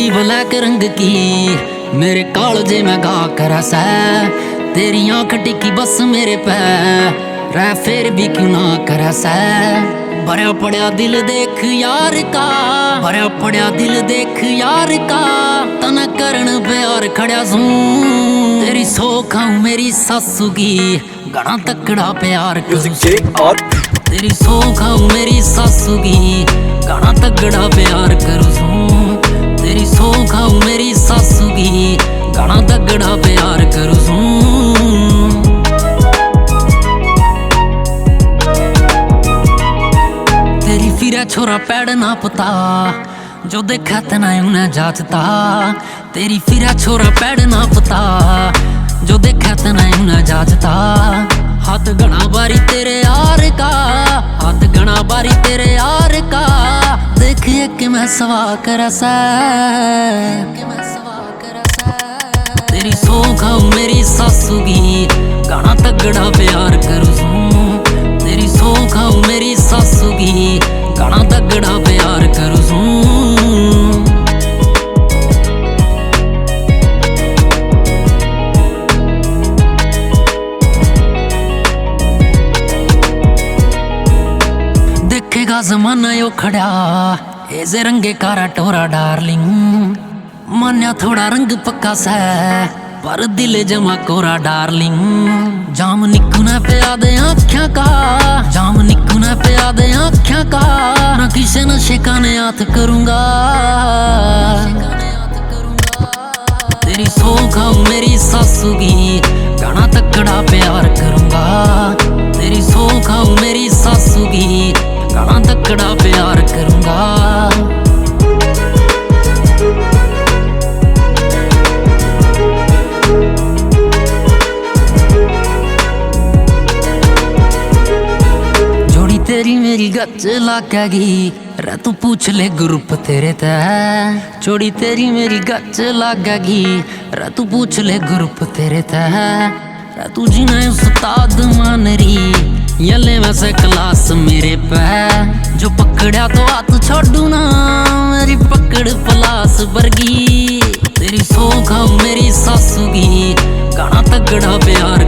तेरी ब्लैक रंग की मेरे कालजे में गा कर सै, तेरी आंख टिकी बस मेरे पे रह फिर भी क्यों ना कर सै। भरया पड़या दिल देख यार का, भरया पड़या दिल देख यार का, तना करण प्यार खड़ा सू। तेरी सो खाऊं मेरी सासू की घना तकड़ा प्यार करूं, तेरी सो खाऊं मेरी सासू की घना तगड़ा प्यार करूं। तेरी सो खाऊं मेरी सासू की घना तगड़ा प्यार करूं। तेरी फिरा छोरा पैड़ ना पता, जो देखा तना उन्हें जाचता। तेरी फिरा छोरा पैड़ ना पता, जो देखा तना उन्हें जाचता। हाथ घना बारी तेरे यार का, हाथ घना बारी तेरे यार का, देखिए कि मैं सवा कर सै। तेरी सो खाऊं मेरी सासू की घना तगड़ा प्यार करूं। तेरी सो खाऊं मेरी सासू की घना तगड़ा प्यार करूं। देखेगा जमाना यो खड़ा ऐसे रंगे कारा टोरा डार्लिंग, मान्या थोड़ा रंग पक्का सै पर दिल जमा कोरा डार्लिंग। जाम निकू न पिया दे आँख्या का, जाम निकू न पिया दे आँख्या का, ना किसे नशे का ने हाथ करूंगा। तेरी सो खाऊं मेरी सासू की घना तकड़ा प्यार करूंगा। तेरी सो खाऊं मेरी सासू की घना तकड़ा प्यार करूंगा। जोड़ी तेरी मेरी गच लागेगी रे, तू पूछ ले ग्रुप तेरे ते। जोड़ी तेरी मेरी गच लागेगी रे, तू पूछ ले ग्रुप तेरे ते। रे तू जीना उस्ताद मान रही यले वैसे क्लास मेरे पे, जो पकड़ा तो हाथ छोड़ू ना मेरी पकड़ पलास वर्गी। तेरी सो खाऊं मेरी सासू की घना तगड़ा प्यार